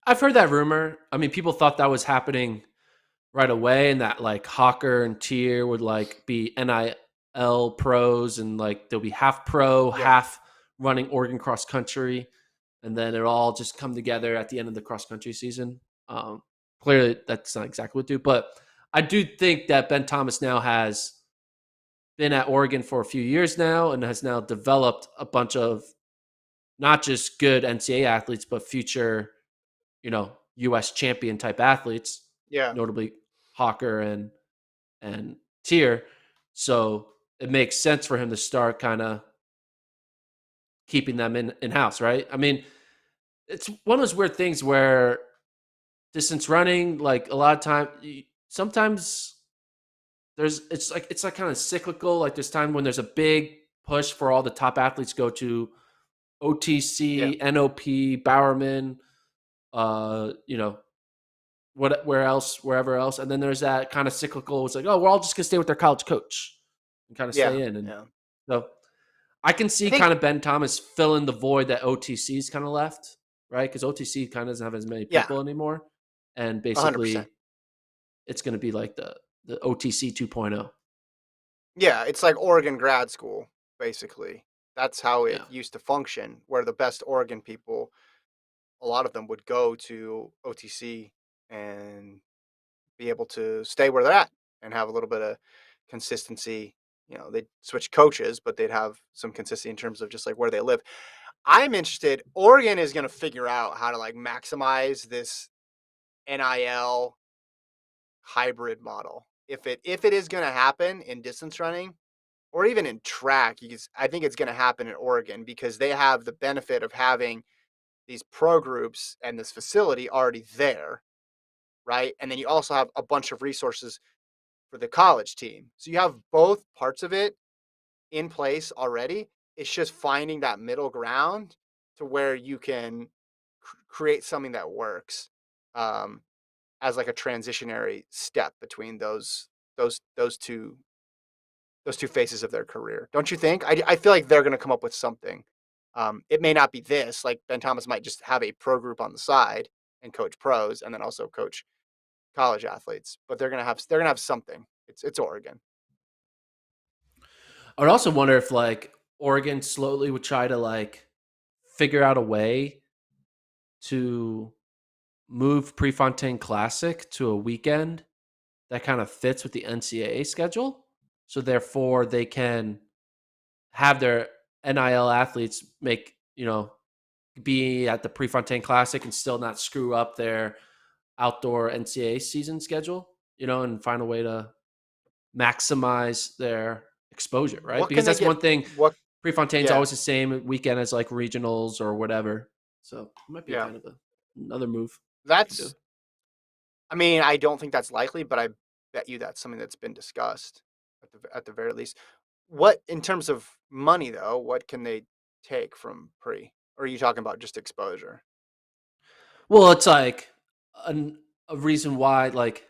I've heard that rumor. I mean, people thought that was happening right away and that like Hawker and Tier would like be NIL pros and like they'll be half pro, Yeah, half running Oregon cross country. And then it'll all just come together at the end of the cross country season. Clearly, that's not exactly what to do, but I do think that Ben Thomas now has been at Oregon for a few years now and has now developed a bunch of not just good NCAA athletes, but future, U.S. champion type athletes, yeah. notably Hawker and Tier. So it makes sense for him to start kind of keeping them in house, right? I mean, it's one of those weird things where distance running, like a lot of time, sometimes it's like kind of cyclical. Like there's time when there's a big push for all the top athletes go to Yeah. OTC, NOP, Bowerman, uh, you know, wherever else. And then there's that kind of cyclical. It's like, oh, we're all just gonna stay with their college coach and kind of Yeah. stay in. And Yeah. so I can I see think kind of Ben Thomas filling the void that OTC's kind of left, right? Because OTC kind of doesn't have as many yeah, people anymore, and 100%. basically it's going to be like the OTC 2.0. Yeah, it's like Oregon grad school, basically. That's how it Yeah, used to function, where the best Oregon people, a lot of them would go to OTC and be able to stay where they're at and have a little bit of consistency. They'd switch coaches, but they'd have some consistency in terms of just like where they live. I'm interested. Oregon is going to figure out how to like maximize this NIL hybrid model. If it is going to happen in distance running, or even in track, I think it's going to happen in Oregon because they have the benefit of having these pro groups and this facility already there, right? And then you also have a bunch of resources for the college team. So you have both parts of it in place already. It's just finding that middle ground to where you can create something that works, um, as like a transitionary step between those those two those two phases of their career. Don't you think? I feel like they're going to come up with something. It may not be this. Like Ben Thomas might just have a pro group on the side and coach pros, and then also coach college athletes. But they're gonna have something. It's Oregon. I would also wonder if like Oregon slowly would try to like figure out a way to move Prefontaine Classic to a weekend that kind of fits with the NCAA schedule. So therefore they can have their NIL athletes make, be at the Prefontaine Classic and still not screw up their outdoor NCAA season schedule, and find a way to maximize their exposure, right? What Because can they that's get? one thing. What? Prefontaine's Yeah, always the same weekend as like regionals or whatever. So it might be yeah. kind of another move they can do. That's. I mean, I don't think that's likely, but I bet you that's something that's been discussed at the very least. What in terms of money though? What can they take from pre? Or are you talking about just exposure? Well, it's like an, a reason why, like,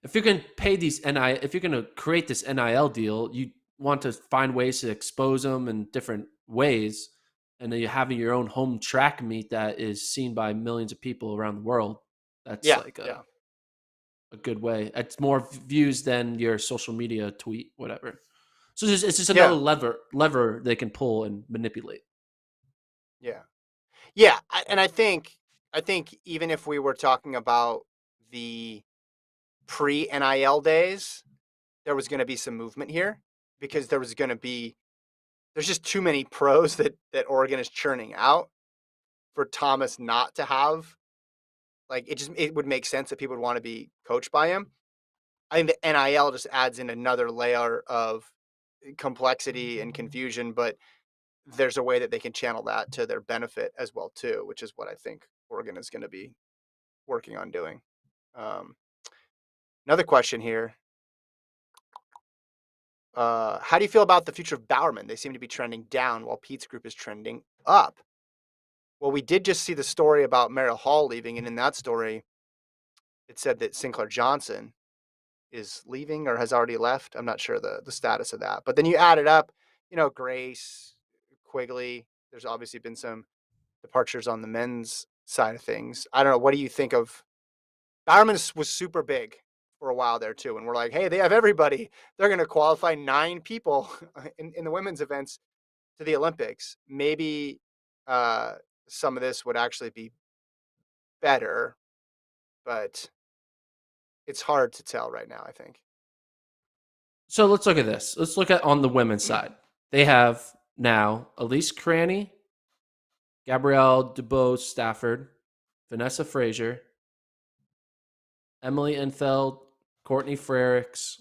if you're going to pay these if you're going to create this NIL deal, you want to find ways to expose them in different ways. And then you're having your own home track meet that is seen by millions of people around the world. That's Yeah, like yeah, a good way. It's more views than your social media tweet, whatever. So it's just another yeah, lever they can pull and manipulate. yeah, yeah. And I think even if we were talking about the pre NIL days, there was going to be some movement here because there's just too many pros that Oregon is churning out for Thomas not to have. Like it would make sense that people would want to be coached by him. I think the NIL just adds in another layer of complexity and confusion, but there's a way that they can channel that to their benefit as well too, which is what I think Oregon is going to be working on doing. Um, Another question here: how do you feel about the future of Bowerman? They seem to be trending down while Pete's group is trending up. Well, we did just see the story about Merrill Hall leaving, and in that story, it said that Sinclair Johnson is leaving or has already left. I'm not sure the status of that. But then you add it up, Grace, Quigley. There's obviously been some departures on the men's side of things. I don't know. What do you think of Bowerman? Was super big for a while there too, and we're like, hey, they have everybody. They're going to qualify 9 people in the women's events to the Olympics. Maybe uh, some of this would actually be better, but it's hard to tell right now, I think. So let's look at this. Let's look at on the women's side. They have now Elise Cranny, Gabrielle DeBose Stafford, Vanessa Frazier, Emily Enfeld, Courtney Frericks,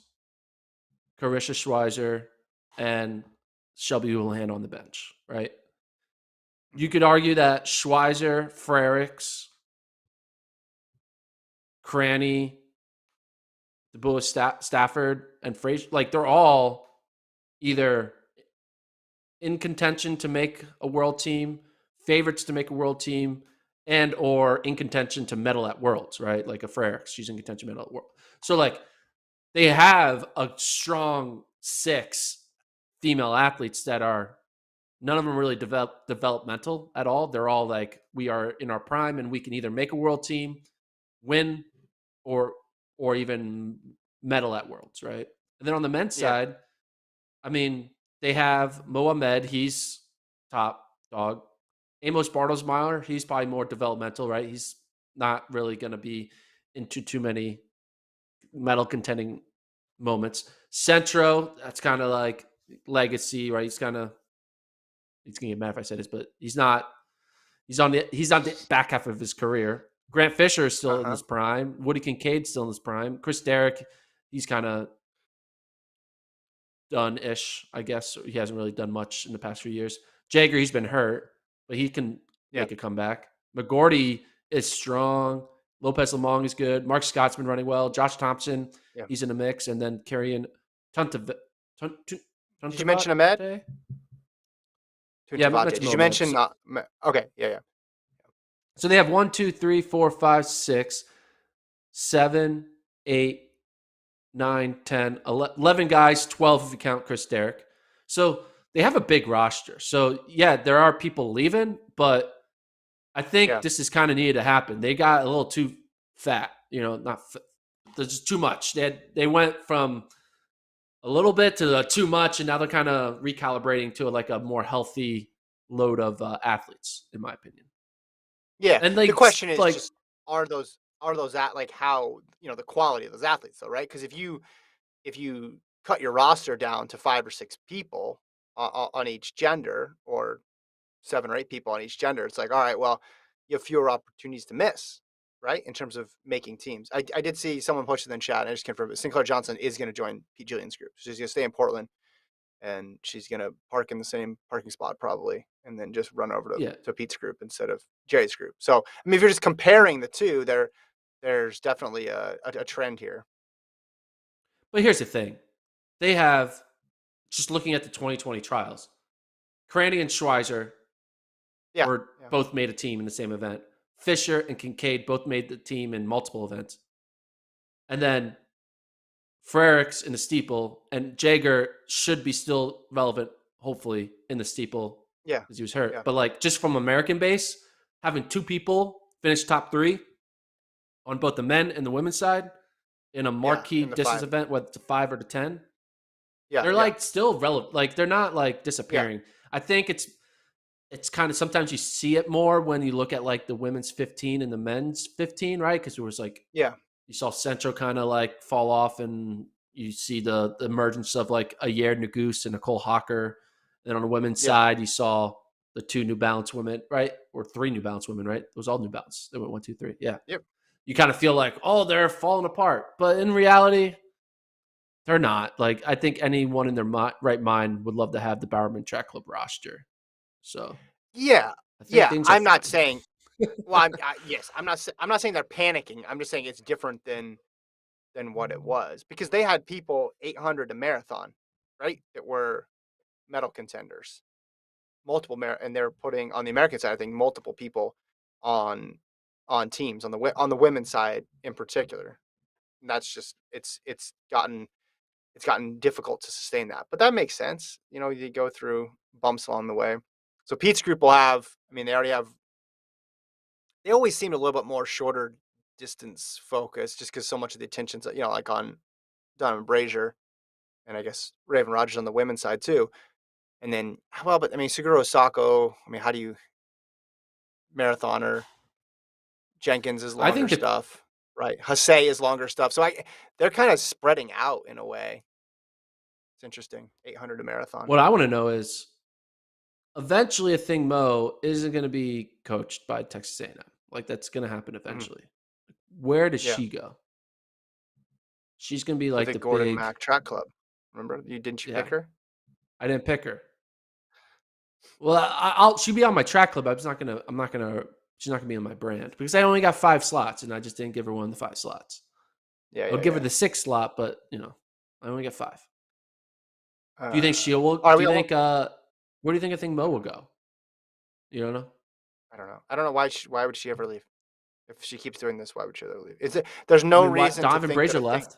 Carisha Schweizer, and Shelby Houlihan on the bench, right? You Mhm. could argue that Schweizer, Frericks, Cranny, DeBose Stafford, and Frazier, like they're all either in contention to make a world team, favorites to make a world team, and or in contention to medal at worlds, right? Like a Frericks, she's in contention to medal at world. So like they have a strong 6 female athletes that are none of them really developmental at all. They're all like we are in our prime and we can either make a world team, win, or even medal at worlds, right? And then on the men's Yeah, side, I mean, they have Mohamed, he's top dog. Amos Bartelsmeyer, he's probably more developmental, right? He's not really going to be into too many medal contending moments. Centro, that's kind of like legacy, right? He's gonna get mad if I say this, but he's not. He's on the back half of his career. Grant Fisher is uh still in huh. his prime. Woody Kincaid's still in his prime. Chris Derrick, he's kind of done-ish, I guess. He hasn't really done much in the past few years. Jagger, he's been hurt, but he can Yeah, make a comeback. McGordy is strong. Lopez Lamong is good. Mark Scott's been running well. Josh Thompson, yeah. he's in the mix, and then Carrion Tuntav- Did you mention Ahmed Yeah, I Tuntavate? mentioned Did you Mohamed. mention? Okay, yeah, yeah. So they have 1, 2, 3, 4, 5, 6, 7, 8, 9, 10, 11 guys, 12 if you count Chris Derrick. So they have a big roster. So yeah, there are people leaving, but I think Yeah. this is kind of needed to happen. They got a little too fat, not there's just too much. They went from a little bit to the too much, and now they're kind of recalibrating to like a more healthy load of athletes, in my opinion. Yeah. And The like question is like just are those at like how the quality of those athletes though, right? Because if you cut your roster down to 5 or 6 people on each gender, or 7 or 8 people on each gender, it's like, all right, well, you have fewer opportunities to miss, right? In terms of making teams. I did see someone posted in chat, and I just confirmed it. Sinclair Johnson is going to join Pete Julian's group. She's going to stay in Portland, and she's going to park in the same parking spot probably, and then just run over to, yeah. to Pete's group instead of Jerry's group. So, I mean, if you're just comparing the two, there's definitely a trend here. But here's the thing: they have, just looking at the 2020 trials, Cranny and Schweizer Yeah. were Yeah. both made a team in the same event. Fisher and Kincaid both made the team in multiple events. And then Frericks in the steeple, and Jaeger should be still relevant, hopefully, in the steeple Yeah. because he was hurt. Yeah. But like just from American base, having two people finish top three on both the men and the women's side in a Yeah. marquee In the distance five. event, whether it's a 5 or 10, Yeah. they're Yeah. like still relevant. Like they're not like Yeah. disappearing. I think it's kind of, sometimes you see it more when you look at like the women's 15 and the men's 15, right? Because it was like Yeah. you saw Central kind of like fall off, and you see the emergence of like a Yair Nagoose and Nicole Hawker. Then on the women's Yeah. side, you saw the two New Balance women, right? Or three New Balance women, right? It was all New Balance. They went 1, 2, 3. Yeah. Yep. You kind of feel like, oh, they're falling apart. But in reality, they're not. Like, I think anyone in their right mind would love to have the Bowerman Track Club roster. So Yeah. I think Yeah. things are I'm not fine. saying. Well, yes, I'm not saying they're panicking. I'm just saying it's different than what it was, because they had people 800 to marathon, right? That were medal contenders, and they're putting on the American side, I think, multiple people on on teams on the women's side in particular. And that's just it's gotten difficult to sustain that, but that makes sense. You go through bumps along the way. So Pete's group will have. I mean, they always seemed a little bit more shorter distance focus, just because so much of the attention's like on Donovan Brazier, and I guess Raven Rogers on the women's side too. And then, well, but I mean, Suguru Osako. I mean, how do you marathoner? Jenkins is I longer think that stuff, right? Hasay is longer stuff. So they're kind of spreading out in a way. It's interesting. 800 a marathon. what I want to know is, eventually a thing Mo isn't going to be coached by Texas A&M. Like that's going to happen Hmm. eventually. Where does Yeah, she go? She's going to be to like the the Gordon big, Mack Track Club. Remember, didn't you yeah. pick her? I didn't pick her. Well, I'll she'll be on my track club. I'm not gonna. She's not gonna be on my brand because I only got 5 slots, and I just didn't give her one of the 5 slots. Yeah, I'll yeah, give her yeah. the 6th slot, but I only got 5. Do you think she will? All right, Do you well, think? Where do you think I think Mo I will don't know. go? You don't know. I don't know. I don't know why would she ever leave? If she keeps doing this, why would she ever leave? There's I no mean, why reason to Donovan think that Brazier a thing. left?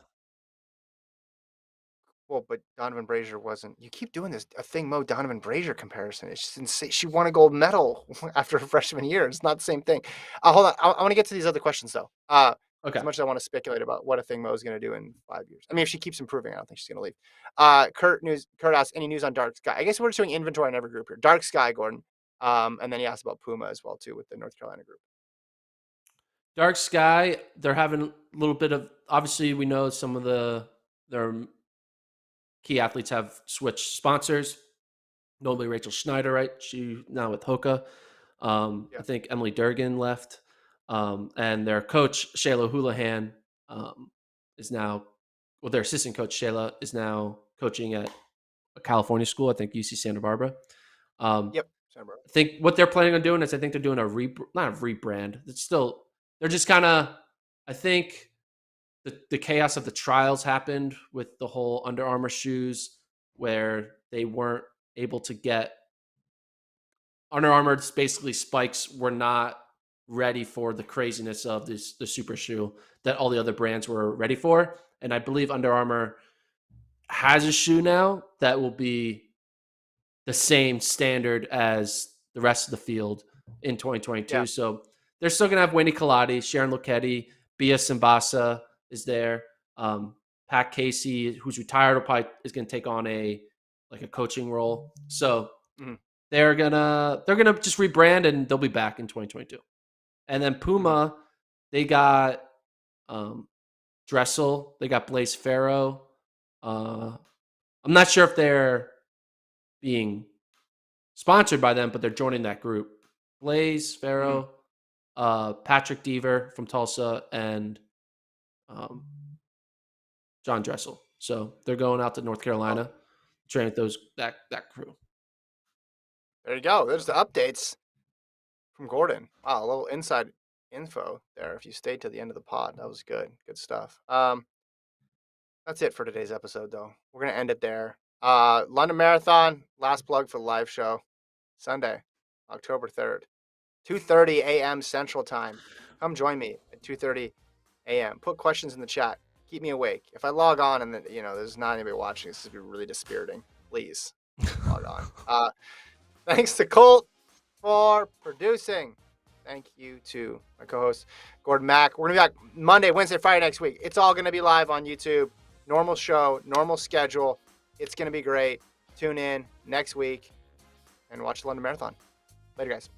Well, but Donovan Brazier wasn't. You keep doing this a thing, Mo Donovan Brazier comparison. It's just insane. She won a gold medal after her freshman year. It's not the same thing. Hold on. I want to get to these other questions though. As Okay. much as I want to speculate about what a thing Mo is going to do in 5 years. I mean, if she keeps improving, I don't think she's going to leave. Kurt asked, any news on Dark Sky? I guess we're doing inventory on every group here. Dark Sky, Gordon. And then he asked about Puma as well too with the North Carolina group. Dark Sky. They're having a little bit of. Obviously, we know some of their key athletes have switched sponsors. Notably, Rachel Schneider, right? She now with Hoka. I Yeah. think Emily Durgan left, and their coach Shayla Houlihan is now, well, their assistant coach Shayla is now coaching at a California school. I think UC Santa Barbara. Yep. Santa Barbara. I think what they're planning on doing is, I think they're doing not a rebrand. It's still, they're just kind of. I think the chaos of the trials happened with the whole Under Armour shoes, where they weren't able to get Under Armour's basically spikes were not ready for the craziness of the super shoe that all the other brands were ready for. And I believe Under Armour has a shoe now that will be the same standard as the rest of the field in 2022. Yeah. So they're still going to have Winnie Colati, Sharon Lucchetti, Bia Simbasa is there. Pat Casey, who's retired, is going to take on a coaching role. So Mhm. they're gonna just rebrand and they'll be back in 2022. And then Mhm. Puma, they got Dressel, they got Blaze Farrow. I'm not sure if they're being sponsored by them, but they're joining that group. Blaze Mhm. Farrow, Patrick Deaver from Tulsa, and um, John Dressel. So they're going out to North Oh, Carolina, training with that crew. there you go. There's So the updates from Gordon. Wow, a little inside info there. If you stayed to the end of the pod, that was good. Good stuff. That's it for today's episode, though. We're gonna end it there. London Marathon. Last plug for the live show. Sunday, October 3rd, 2:30 a.m. Central Time. Come join me at 2:30 a.m. Put questions in the chat. Keep me awake. If I log on and there's not anybody watching, this would be really dispiriting. Please log on. Thanks to Colt for producing. Thank you to my co-host Gordon Mack. We're gonna be back Monday, Wednesday, Friday next week. It's all gonna be live on YouTube. Normal show, normal schedule. It's gonna be great. Tune in next week and watch the London Marathon. Later, guys.